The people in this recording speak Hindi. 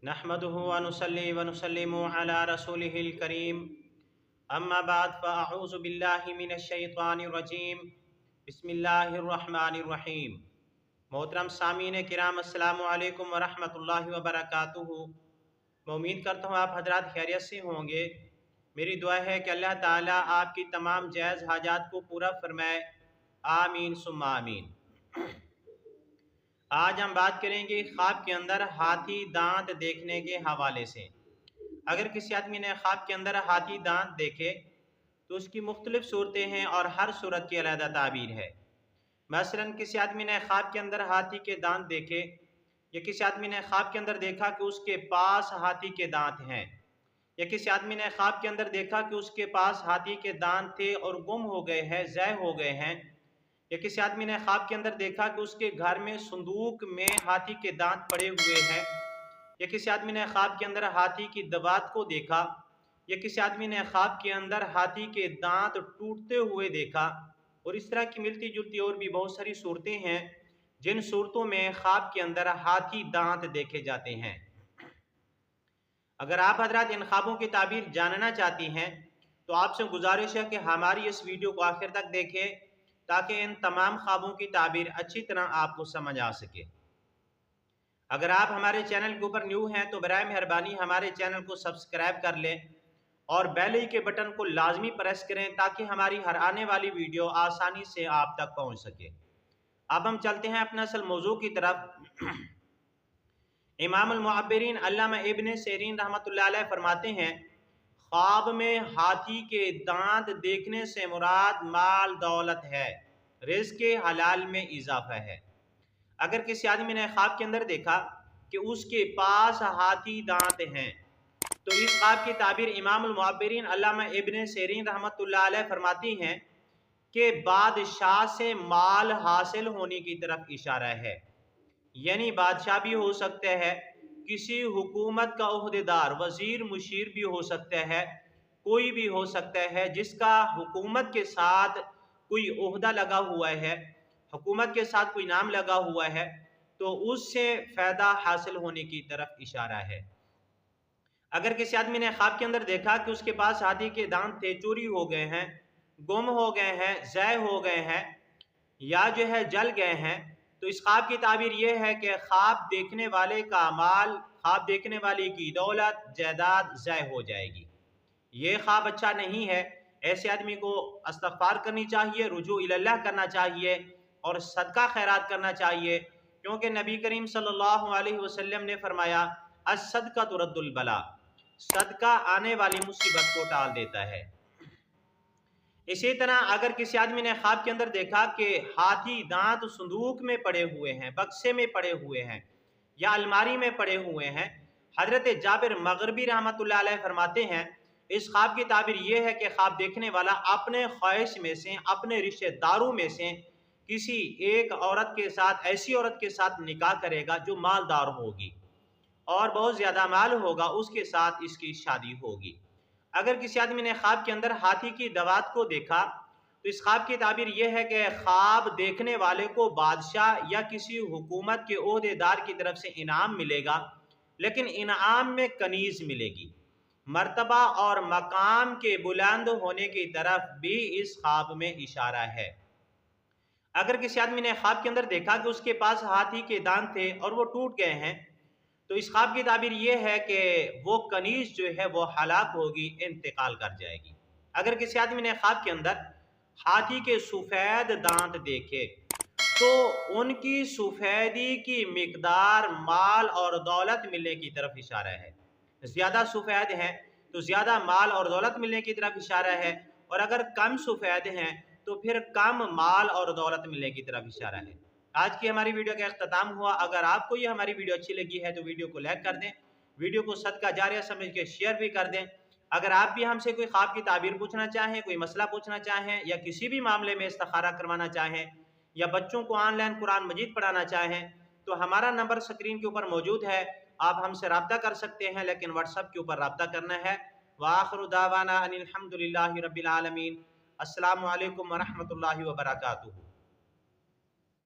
नहमदुहु व नुसल्ली व नुसल्लिमु अला रसूलिहिल करीम अम्मा बाद फ़अऊज़ु बिल्लाहि मिनश शैतानिर रजीम बिस्मिल्लाहिर रहमानिर रहीम। मोहतरम सामीन किराम अस्सलामु अलैकुम व रहमतुल्लाहि व बरकातुहू। मैं उम्मीद करता हूँ आप हजरात खैरियत से होंगे। मेरी दुआ है कि अल्लाह ताला आपकी तमाम जायज़ हाजात को पूरा फरमाए। आमीन सुम्मा आमीन। आज हम बात करेंगे ख्वाब के अंदर हाथी दांत देखने के हवाले से। अगर किसी आदमी ने ख्वाब के अंदर हाथी दांत देखे तो उसकी मुख्तलिफ सूरतें हैं और हर सूरत की अलग ताबीर है। मसलन किसी आदमी ने ख्वाब के अंदर हाथी के दांत देखे या किसी आदमी ने ख्वाब के अंदर देखा कि उसके पास हाथी के दांत हैं, या किसी आदमी ने ख्वाब के अंदर देखा कि उसके पास हाथी के दांत थे और गुम हो गए हैं, ज़ाय हो गए हैं, या किसी आदमी ने ख्वाब के अंदर देखा कि उसके घर में संदूक में हाथी के दांत पड़े हुए हैं, या किसी आदमी ने ख्वाब के अंदर हाथी की दवात को देखा, या किसी आदमी ने ख्वाब के अंदर हाथी के दांत टूटते हुए देखा। और इस तरह की मिलती जुलती और भी बहुत सारी सूरतें हैं जिन सूरतों में ख्वाब के अंदर हाथी दांत देखे जाते हैं। अगर आप हजरात इन ख्वाबों की ताबीर जानना चाहती हैं तो आपसे गुजारिश है कि हमारी इस वीडियो को आखिर तक देखें ताकि इन तमाम ख्वाबों की ताबीर अच्छी तरह आपको समझ आ सके। अगर आप हमारे चैनल के ऊपर न्यू हैं तो बराए मेहरबानी हमारे चैनल को सब्सक्राइब कर लें और बेल के बटन को लाजमी प्रेस करें ताकि हमारी हर आने वाली वीडियो आसानी से आप तक पहुंच सके। अब हम चलते हैं अपने असल मौजू की तरफ। इमामुल मुअब्बिरीन अल्लामा इब्न सीरीन रहमतुल्लाह अलैह फरमाते हैं, ख्वाब में हाथी के दांत देखने से मुराद माल दौलत है, रिज़्क़ के हलाल में इजाफा है। अगर किसी आदमी ने ख्वाब के अंदर देखा कि उसके पास हाथी दांत हैं तो इस ख्वाब की ताबीर इमामुल मुअब्बिरीन अल्लामा इब्न सीरीन रहमतुल्लाह अलैह फरमाती हैं कि बादशाह से माल हासिल होने की तरफ इशारा है। यानी बादशाह भी हो सकता है, किसी हुकूमत का ओहदेदार, वजीर मुशीर भी हो सकता है, कोई भी हो सकता है जिसका हुकूमत के साथ कोई ओहदा लगा हुआ है, हुकूमत के साथ कोई नाम लगा हुआ है, तो उससे फ़ायदा हासिल होने की तरफ इशारा है। अगर किसी आदमी ने ख्वाब के अंदर देखा कि उसके पास हाथी के दांत थे, चोरी हो गए हैं, गुम हो गए हैं, ज़ाय हो गए हैं या जो है जल गए हैं, तो इस ख्वाब की ताबीर यह है कि ख्वाब देखने वाले का माल, ख्वाब देखने वाले की दौलत जायदाद ज़ाय हो जाएगी। ये ख्वाब अच्छा नहीं है। ऐसे आदमी को इस्तिग़फ़ार करनी चाहिए, रुजू इल्लाह करना चाहिए और सदका खैरात करना चाहिए, क्योंकि नबी करीम सल्लल्लाहु अलैहि वसल्लम ने फरमाया, अस्सदका तुरद्दुल बला, सदका आने वाली मुसीबत को टाल देता है। इसी तरह अगर किसी आदमी ने ख्वाब के अंदर देखा कि हाथी दांत संदूक में पड़े हुए हैं, बक्से में पड़े हुए हैं या अलमारी में पड़े हुए हैं, हजरत जाबिर मगरबी रहमतुल्लाह अलैह फरमाते हैं, इस ख्वाब की ताबीर यह है कि ख्वाब देखने वाला अपने ख्वाहिश में से, अपने रिश्तेदारों में से किसी एक औरत के साथ, ऐसी औरत के साथ निकाह करेगा जो मालदार होगी और बहुत ज़्यादा माल होगा, उसके साथ इसकी शादी होगी। अगर किसी आदमी ने ख्वाब के अंदर हाथी की दवात को देखा तो इस ख्वाब की ताबीर यह है कि ख्वाब देखने वाले को बादशाह या किसी हुकूमत के ओहदेदार की तरफ से इनाम मिलेगा, लेकिन इनाम में कनीज़ मिलेगी। मर्तबा और मकाम के बुलंद होने की तरफ भी इस ख्वाब में इशारा है। अगर किसी आदमी ने ख्वाब के अंदर देखा कि उसके पास हाथी के दांत थे और वो टूट गए हैं तो इस ख्वाब की ताबीर ये है कि वो कनीज जो है वो हलाक होगी, इंतकाल कर जाएगी। अगर किसी आदमी ने ख्वाब के अंदर हाथी के सफ़ेद दांत देखे तो उनकी सफ़ेदी की मिकदार माल और दौलत मिलने की तरफ इशारा है। ज़्यादा सफ़ेद हैं तो ज़्यादा माल और दौलत मिलने की तरफ इशारा है, और अगर कम सफ़ेद हैं तो फिर कम माल और दौलत मिलने की तरफ इशारा है। आज की हमारी वीडियो का अख्ताम हुआ। अगर आपको ये हमारी वीडियो अच्छी लगी है तो वीडियो को लाइक कर दें, वीडियो को सदका जारिया समझ के शेयर भी कर दें। अगर आप भी हमसे कोई ख्वाब की ताबीर पूछना चाहें, कोई मसला पूछना चाहें या किसी भी मामले में इस्तिखारा करवाना चाहें या बच्चों को ऑनलाइन कुरान मजीद पढ़ाना चाहें तो हमारा नंबर स्क्रीन के ऊपर मौजूद है, आप हमसे रब्ता कर सकते हैं, लेकिन व्हाट्सएप के ऊपर रब्ता करना है। व आखिरु दावाना अनिल हम्दुलिल्लाहि रब्बिल आलमीन। अस्सलामु अलैकुम व रहमतुल्लाहि व बरकातुहू।